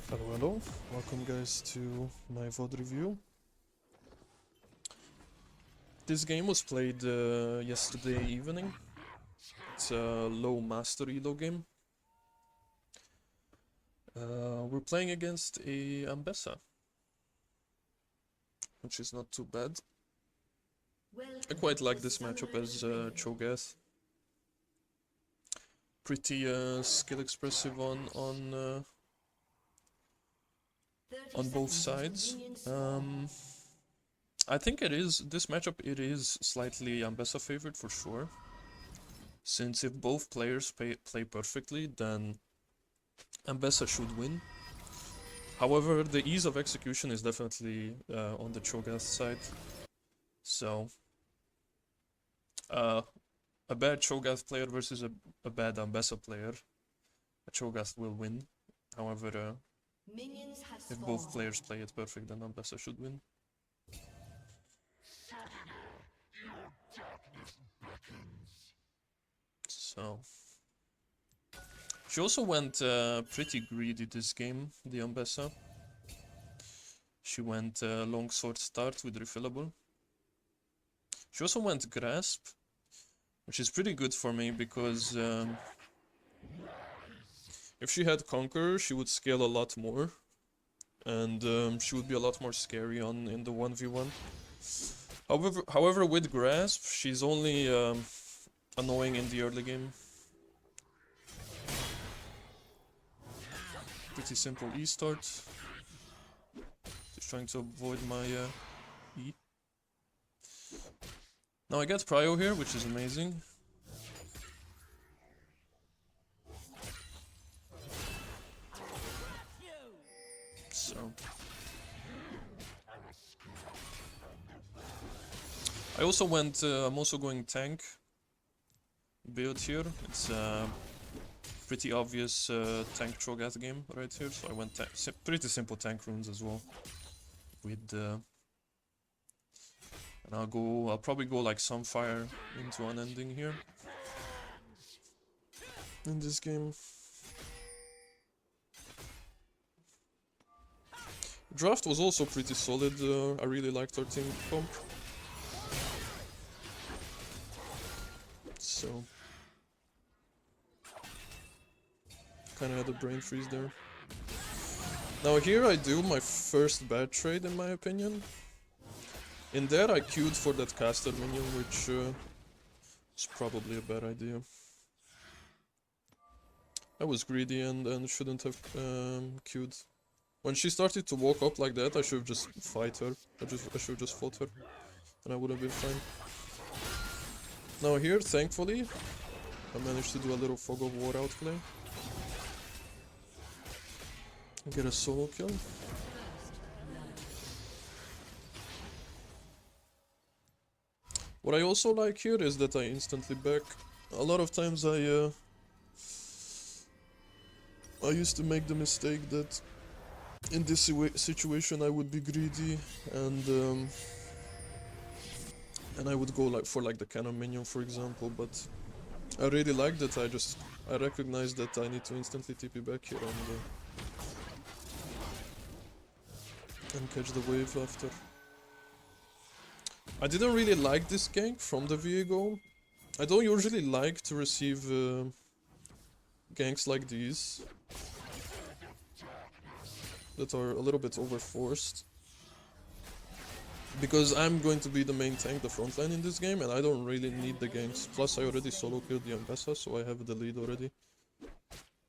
Hello, welcome guys to my VOD review. This game was played yesterday evening. It's a low master elo game. We're playing against a Ambessa, which is not too bad. I quite like this matchup as Cho'Gath. Pretty skill expressive on both sides. I think this matchup is slightly Ambessa favored for sure. Since if both players play perfectly, then Ambessa should win. However, the ease of execution is definitely on the Cho'Gath side. So, a bad Cho'Gath player versus a bad Ambessa player, a Cho'Gath will win. However, if both players play it perfect, then Ambessa should win. So, she also went pretty greedy this game, the Ambessa. She went longsword start with refillable. She also went grasp, which is pretty good for me because if she had Conqueror, she would scale a lot more. And she would be a lot more scary in the 1v1. However, with Grasp, she's only annoying in the early game. Pretty simple E start. Just trying to avoid my E. Now I get Prio here, which is amazing. So I also went. I'm also going tank build here. It's pretty obvious tank Cho'Gath game right here, so I went pretty simple tank runes as well. With and I'll probably go like Sunfire into unending here in this game. Draft was also pretty solid. I really liked our team comp. So kind of had a brain freeze there. Now here I do my first bad trade in my opinion. In there I queued for that caster minion, which is probably a bad idea. I was greedy and shouldn't have queued. When she started to walk up like that, I should have just fight her. I should have just fought her, and I would have been fine. Now here, thankfully, I managed to do a little Fog of War outplay. Get a solo kill. What I also like here is that I instantly back. A lot of times I used to make the mistake that in this situation I would be greedy and I would go like for like the cannon minion, for example, but I really like that I recognize that I need to instantly TP back here and catch the wave after. I didn't really like this gank from the Viego. I don't usually like to receive ganks like these that are a little bit overforced. Because I'm going to be the main tank, the frontline in this game, and I don't really need the ganks. Plus I already solo killed the Ambessa, so I have the lead already.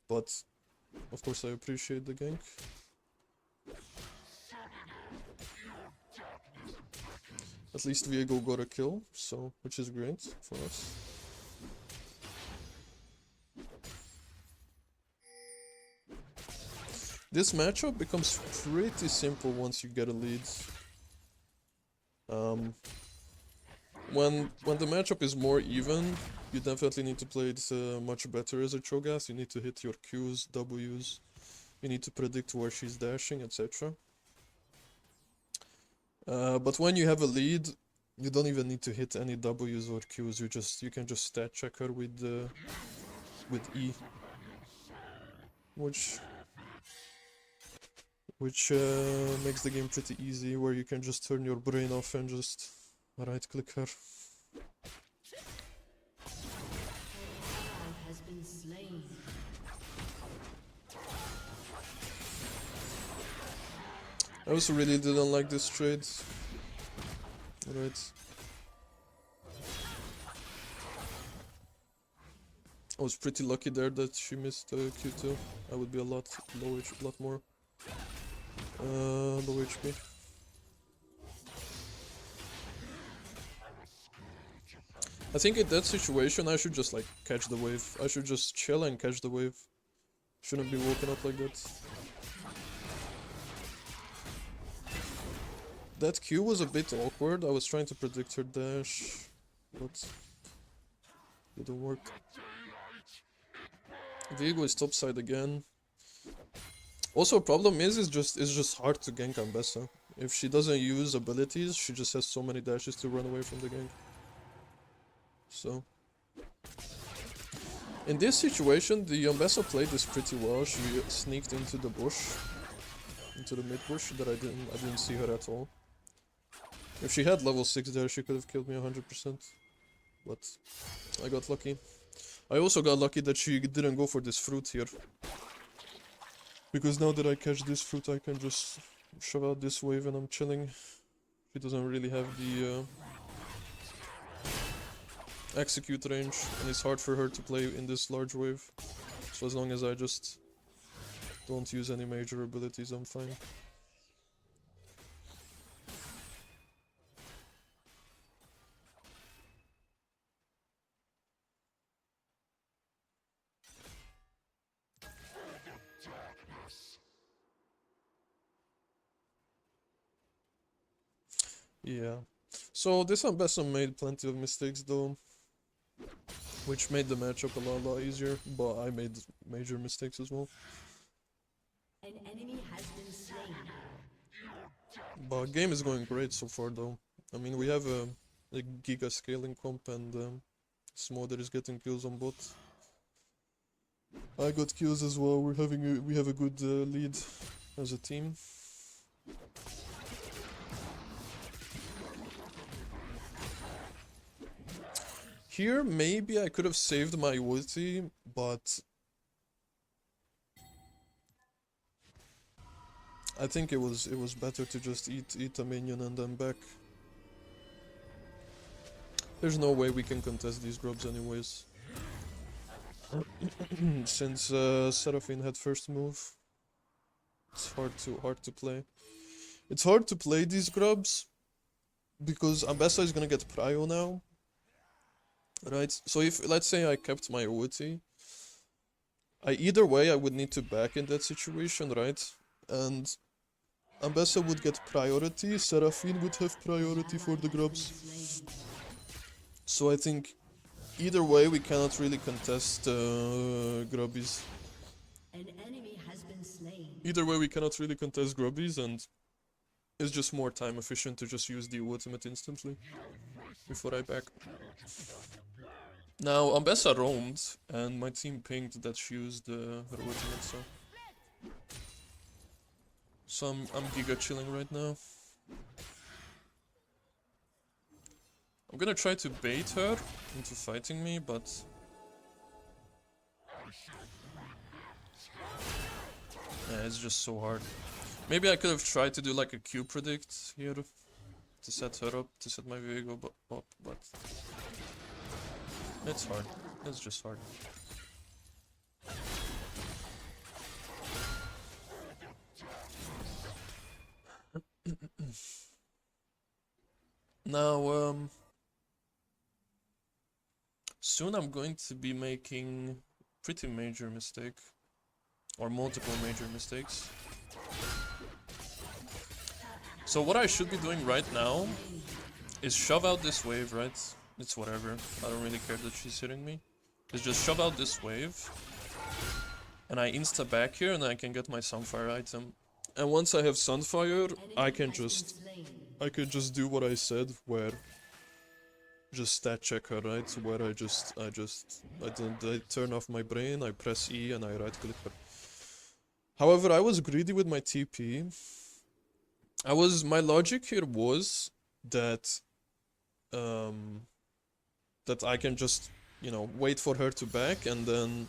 But, of course I appreciate the gank. At least Viego got a kill, so which is great for us. This matchup becomes pretty simple once you get a lead. When the matchup is more even, you definitely need to play it much better as a Cho'Gath. You need to hit your Qs, Ws. You need to predict where she's dashing, etc. But when you have a lead, you don't even need to hit any Ws or Qs. You can just stat check her with E, which which makes the game pretty easy, where you can just turn your brain off and just right-click her. Has been slain. I also really didn't like this trade. Right. I was pretty lucky there that she missed Q2. I would be a lot more low HP. I think in that situation I should just like catch the wave. I should just chill and catch the wave. Shouldn't be woken up like that. That Q was a bit awkward. I was trying to predict her dash, but didn't work. Viego is topside again. Also, problem is it's just hard to gank Ambessa. If she doesn't use abilities, she just has so many dashes to run away from the gank. So in this situation, the Ambessa played this pretty well. She sneaked into the bush, into the mid bush that I didn't see her at all. If she had level 6 there, she could have killed me 100%. But I got lucky. I also got lucky that she didn't go for this fruit here. Because now that I catch this fruit, I can just shove out this wave and I'm chilling. She doesn't really have the execute range, and it's hard for her to play in this large wave. So as long as I just don't use any major abilities, I'm fine. Yeah. So this Ambessa made plenty of mistakes though, which made the matchup a lot easier, but I made major mistakes as well. An enemy has been slain. But game is going great so far though. I mean, we have a giga scaling comp and Smolder is getting kills on bot. I got kills as well. We have a good lead as a team. Here, maybe I could have saved my ulti, but I think it was better to just eat a minion and then back. There's no way we can contest these grubs anyways. Since Seraphine had first move, it's hard to play. It's hard to play these grubs because Ambessa is gonna get prio now. Right, so if, let's say I kept my ulti, either way I would need to back in that situation, right? And Ambessa would get priority, Seraphine would have priority for the grubs. So I think either way we cannot really contest grubbies. An enemy has been slain. Either way we cannot really contest grubbies, and it's just more time efficient to just use the ultimate instantly before I back. Now, Ambessa roamed, and my team pinged that she used her ultimate, so I'm giga chilling right now. I'm gonna try to bait her into fighting me, but yeah, it's just so hard. Maybe I could have tried to do like a Q predict here to set her up, to set my Viego up, but it's hard. It's just hard. Now, soon I'm going to be making pretty major mistake, or multiple major mistakes. So what I should be doing right now is shove out this wave, right? It's whatever. I don't really care that she's hitting me. Is just shove out this wave, and I insta back here, and I can get my Sunfire item. And once I have Sunfire, I could just do what I said, where just stat check her, right? Where I turn off my brain, I press E, and I right click her. However, I was greedy with my TP. My logic here was that that I can just, you know, wait for her to back and then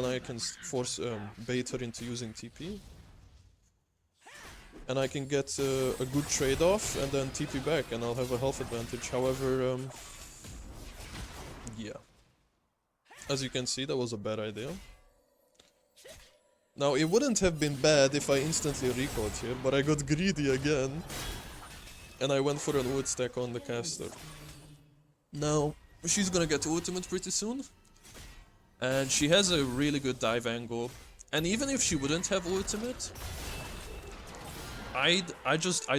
I can force bait her into using TP. And I can get a good trade-off and then TP back and I'll have a health advantage. However, yeah. As you can see, that was a bad idea. Now, it wouldn't have been bad if I instantly recalled here, but I got greedy again. And I went for an ult stack on the caster. Now, she's gonna get ultimate pretty soon. And she has a really good dive angle. And even if she wouldn't have ultimate, I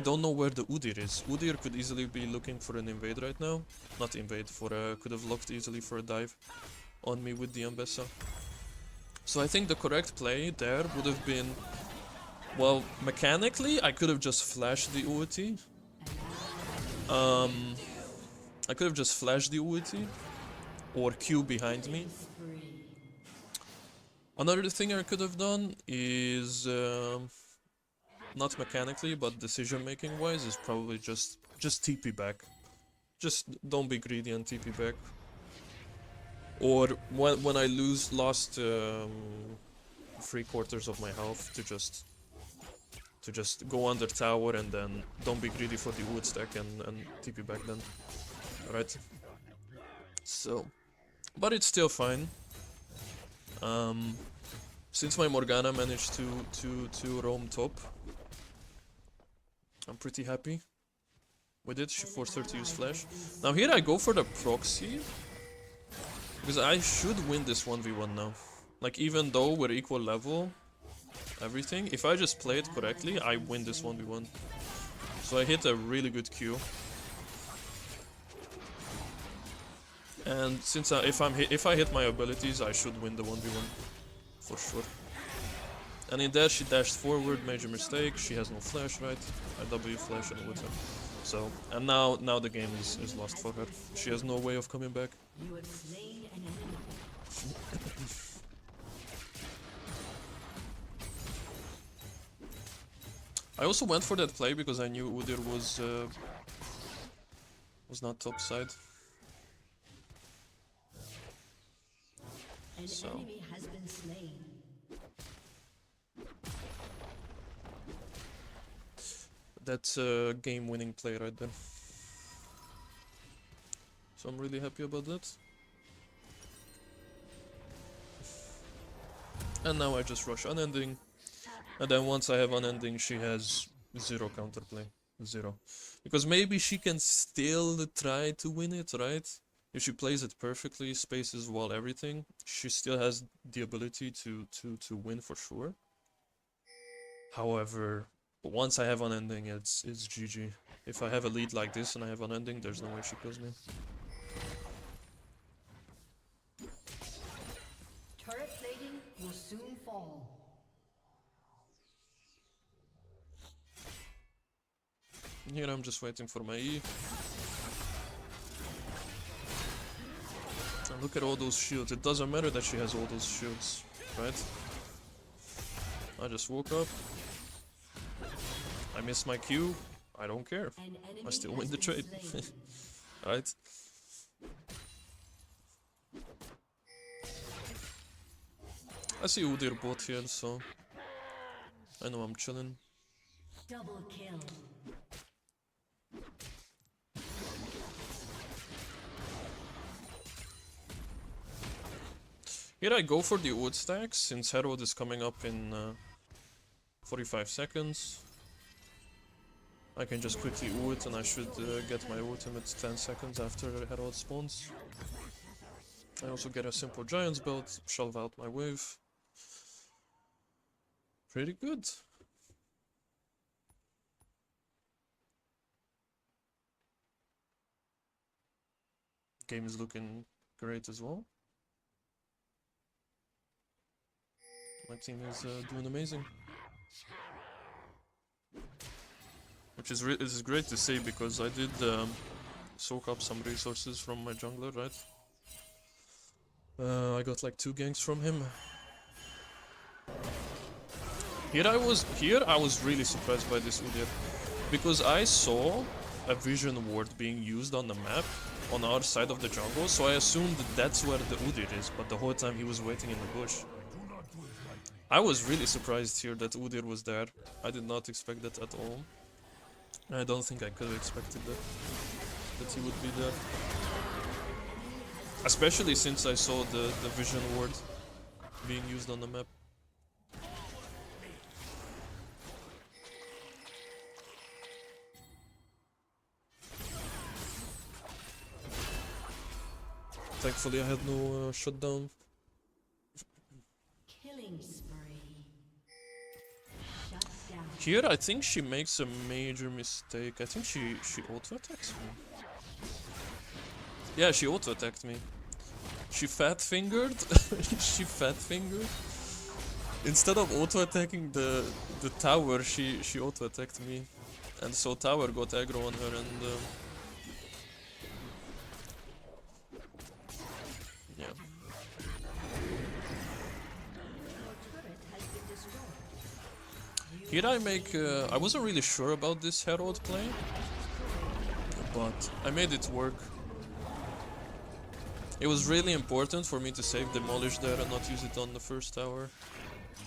don't know where the Udyr is. Udyr could easily be looking for an invade right now. Not invade, could have locked easily for a dive on me with the Ambessa. So I think the correct play there would have been, well, mechanically I could have just flashed the ulti. I could have just flashed the ulti or Q behind me. Another thing I could have done is not mechanically, but decision making wise, is probably just TP back. Just don't be greedy and TP back. Or when I lost 3/4 of my health, to just go under tower and then don't be greedy for the wood stack and TP back then. Alright. So, but it's still fine. Since my Morgana managed to roam top, I'm pretty happy with it. She forced her to use flash. Now here I go for the proxy, because I should win this 1v1 now. Like, even though we're equal level, everything, if I just play it correctly, I win this 1v1. So I hit a really good Q. And since if I hit my abilities, I should win the 1v1 for sure. And in that she dashed forward, major mistake. She has no flash, right? I W flash and with her. So, and now the game is lost for her. She has no way of coming back. You have slain an enemy. I also went for that play because I knew Udyr was not top side. An enemy has been slain. That's a game-winning play right there. So I'm really happy about that. And now I just rush unending. And then once I have unending, she has 0 counterplay. 0. Because maybe she can still try to win it, right? If she plays it perfectly, spaces wall everything, she still has the ability to win for sure. However, once I have unending, it's GG. If I have a lead like this and I have unending, there's no way she kills me. Turret plating will soon fall. Here I'm just waiting for my E. And look at all those shields. It doesn't matter that she has all those shields, right? I just woke up. I missed my Q. I don't care. I still win the trade. Right? I see Udyr bot here, so I know I'm chilling. Double kill. Here I go for the ult stacks, since Herald is coming up in 45 seconds. I can just quickly ult and I should get my ultimate 10 seconds after Herald spawns. I also get a simple Giant's belt, shove out my wave. Pretty good. Game is looking great as well. My team is doing amazing. Which is great to see, because I did soak up some resources from my jungler, right? I got like 2 ganks from him. Here I was really surprised by this Udyr, because I saw a vision ward being used on the map on our side of the jungle, so I assumed that that's where the Udyr is, but the whole time he was waiting in the bush. I was really surprised here that Udyr was there. I did not expect that at all. I don't think I could have expected that he would be there. Especially since I saw the vision ward being used on the map. Thankfully I had no shutdown. Killing spree. Shut down. Here I think she makes a major mistake. I think she auto-attacks me. Yeah, she auto-attacked me. She fat-fingered. She fat-fingered. Instead of auto-attacking the tower, she auto-attacked me. And so tower got aggro on her and yeah. Here I make I wasn't really sure about this Herald play, but I made it work. It was really important for me to save Demolish there and not use it on the first tower.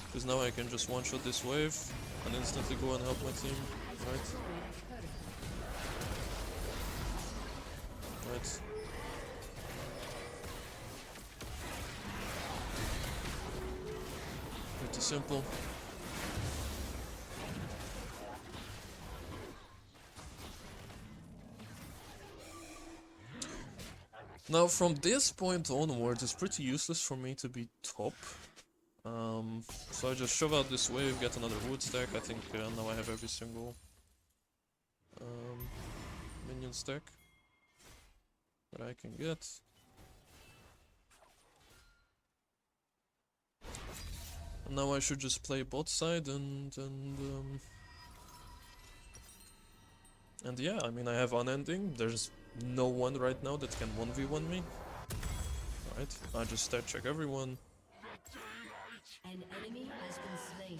Because now I can just one-shot this wave and instantly go and help my team. Right? Right. Pretty simple. Now from this point onwards, it's pretty useless for me to be top. So I just shove out this wave, get another wood stack. I think now I have every single minion stack that I can get. And now I should just play bot side and yeah, I mean I have unending. There's no one right now that can 1v1 me. Alright, I just stat check everyone. An enemy has been slain.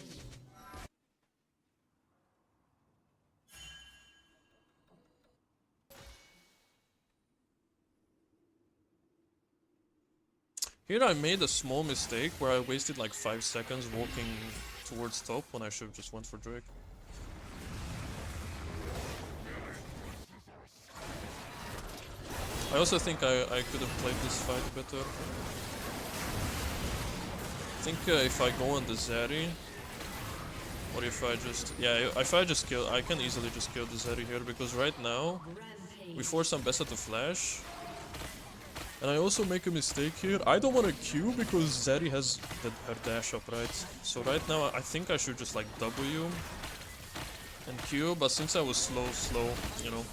Here I made a small mistake where I wasted like 5 seconds walking towards top when I should have just went for Drake. I also think I could have played this fight better. I think if I go on the Zeri, or if I just... yeah, if I just kill... I can easily just kill the Zeri here, because right now we force Ambessa to flash. And I also make a mistake here. I don't want to Q because Zeri has her dash up, right? So right now I think I should just like W and Q, but since I was slow, you know.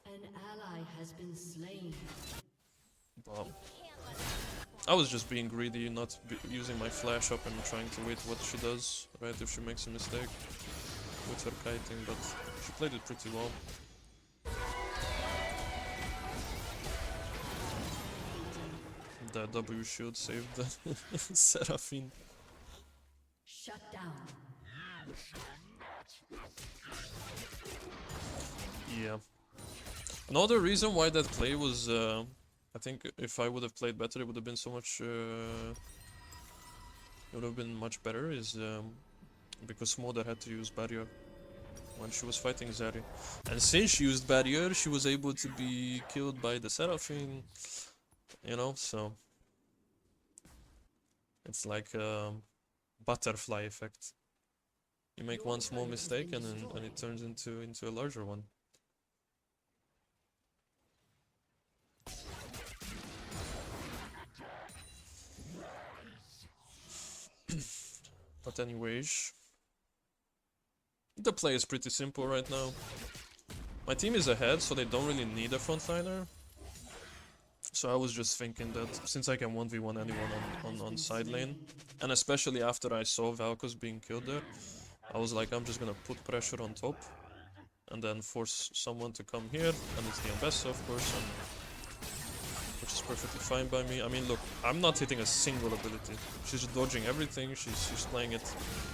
An ally has been slain. But I was just being greedy, not using my flash up and trying to wait what she does, right, if she makes a mistake with her kiting, but she played it pretty well. The W shield saved the Seraphine. Shut down. Yeah. Another reason why that play was, I think if I would have played better, it would have been so much, it would have been much better, is because Smolder had to use barrier when she was fighting Zeri. And since she used barrier, she was able to be killed by the Seraphine, you know, so it's like a butterfly effect. You make one small mistake and it turns into a larger one. But anyways, the play is pretty simple right now. My team is ahead, so they don't really need a frontliner. So I was just thinking that since I can 1v1 anyone on side lane, and especially after I saw Valkos being killed there, I was like, I'm just gonna put pressure on top and then force someone to come here, and it's the Ambessa, of course, and which is perfectly fine by me. I mean, look, I'm not hitting a single ability. She's dodging everything. She's playing it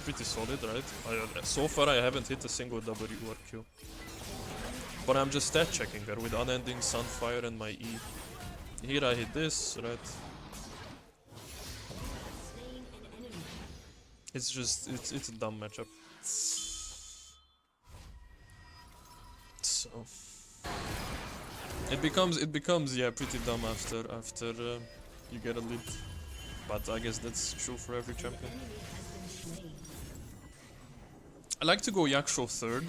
pretty solid, right? So far, I haven't hit a single W or Q. But I'm just stat checking her with unending Sunfire and my E. Here I hit this, right? It's just it's a dumb matchup. So it becomes yeah pretty dumb after you get a lead. But I guess that's true for every champion. I like to go Yaksho third,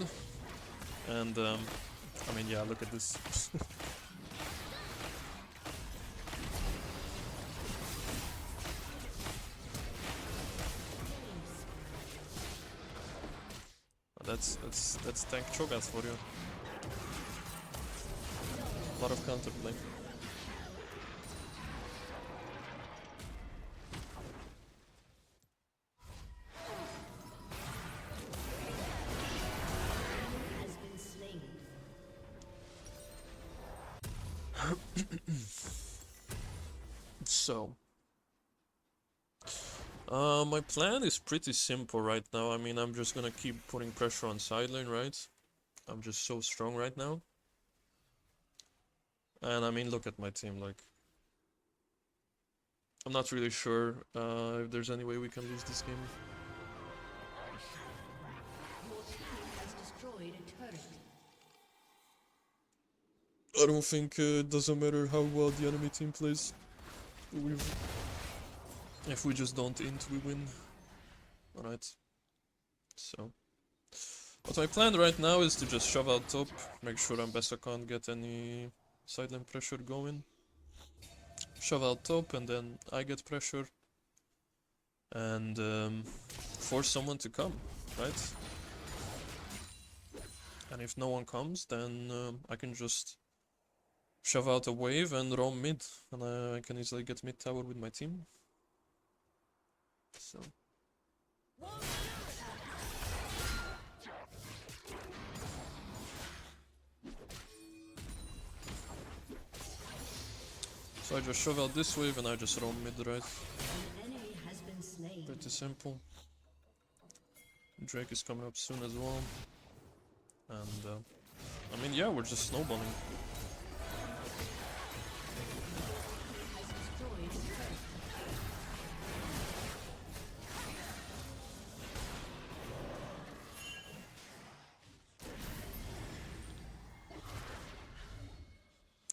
and I mean yeah, look at this. That's tank Cho'Gath for you. A lot of counterplay. So, my plan is pretty simple right now. I mean, I'm just gonna keep putting pressure on sidelane, right? I'm just so strong right now. And I mean, look at my team, like... I'm not really sure if there's any way we can lose this game. I don't think it doesn't matter how well the enemy team plays. If we just don't int, we win. Alright. So. What my plan right now is to just shove out top, make sure Ambessa can't get any sideline pressure going. Shove out top and then I get pressure. And force someone to come, right? And if no one comes, then I can just shove out a wave and roam mid. And I can easily get mid tower with my team. So... So I just shove out this wave and I just roam mid, right? Pretty simple. Drake is coming up soon as well. And I mean, yeah, we're just snowballing.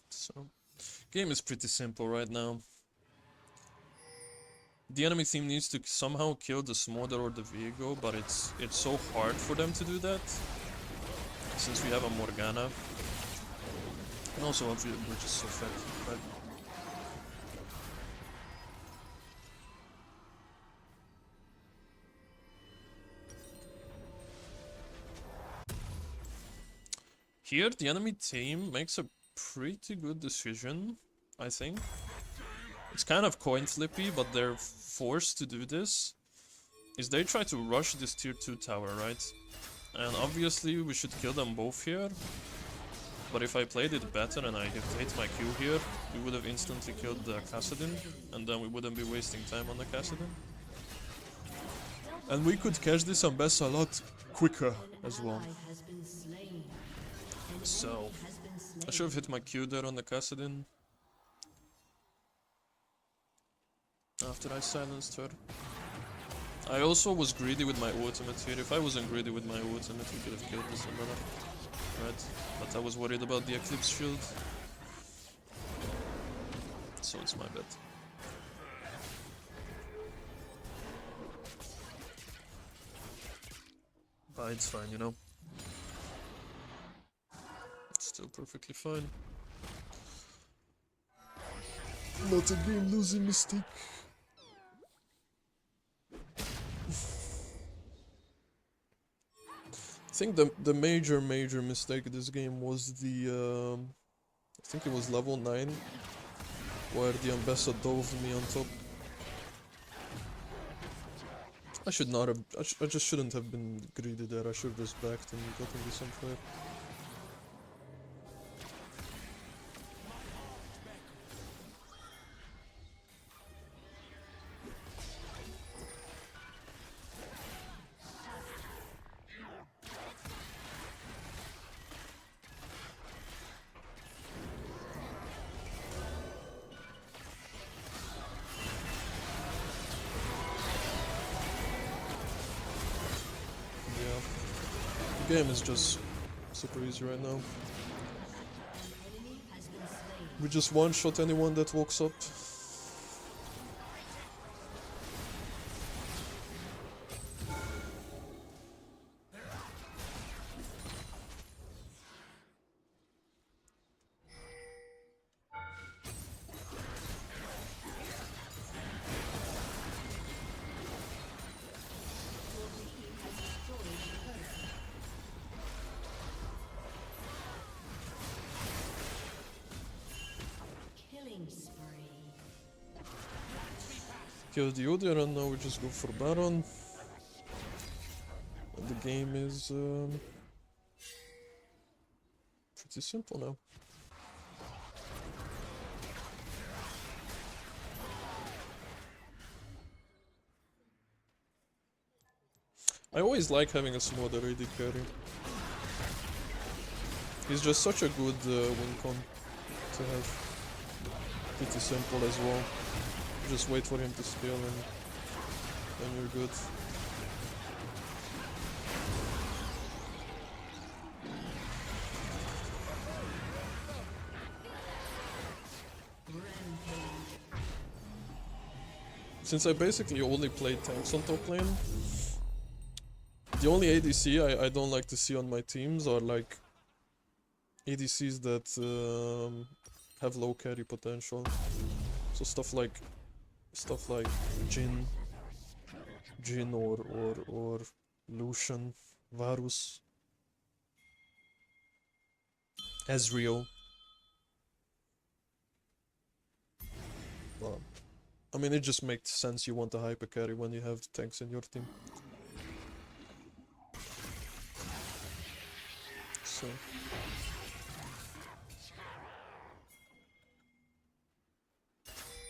So, game is pretty simple right now. The enemy team needs to somehow kill the Smolder or the Viego, but it's so hard for them to do that. Since we have a Morgana. And also obviously we're just so fat, right? Here the enemy team makes a pretty good decision, I think. It's kind of coin flippy, but they're forced to do this. Is they try to rush this tier 2 tower, right? And obviously we should kill them both here. But if I played it better and I hit my Q here, we would have instantly killed the Kassadin. And then we wouldn't be wasting time on the Kassadin. And we could catch this Ambessa a lot quicker as well. So, I should have hit my Q there on the Kassadin. After I silenced her. I also was greedy with my ultimate here. If I wasn't greedy with my ultimate, we could have killed this umbrella. Right? But I was worried about the Eclipse shield. So it's my bad. But it's fine, you know? It's still perfectly fine. Not a game-losing mistake. I think the major mistake this game was the I think it was level 9 where the Ambessa dove me on top. I should not have, I just shouldn't have been greedy there. I should have just backed and gotten this on fire. Game is just super easy right now. Enemy has been slain. We just one-shot anyone that walks up. Killing spree. Kill the Udyr and now we just go for Baron. And the game is pretty simple now. I always like having a smarter AD carry. He's just such a good win con to have. Pretty simple as well. Just wait for him to scale and you're good. Since I basically only played tanks on top lane, the only ADC I don't like to see on my teams are like ADCs that have low carry potential. So stuff like Jhin or Lucian, Varus, Ezreal. Well, I mean, it just makes sense you want a hyper carry when you have tanks in your team. So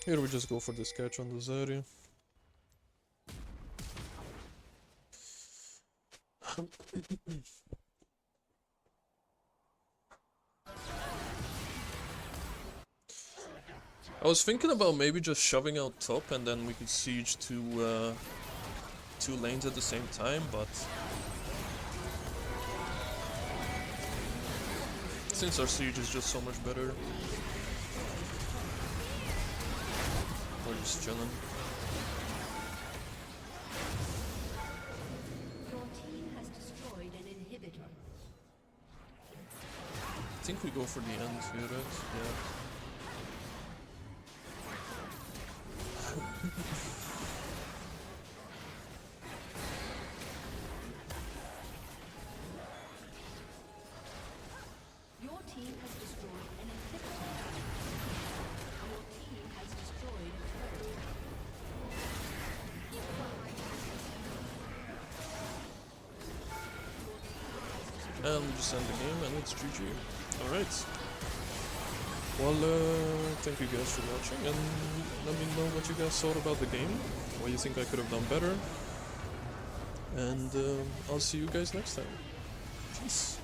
here we just go for this catch on the Zeri. I was thinking about maybe just shoving out top and then we could siege two lanes at the same time, but since our siege is just so much better, we're just chilling. Your team has destroyed an inhibitor. I think we go for the end here, right? Yeah. Your team has destroyed an inhibitor. Your team has destroyed a turret. And we just end the game and it's GG. Alright. Well, thank you guys for watching and let me know what you guys thought about the game, what you think I could have done better, and I'll see you guys next time. Peace.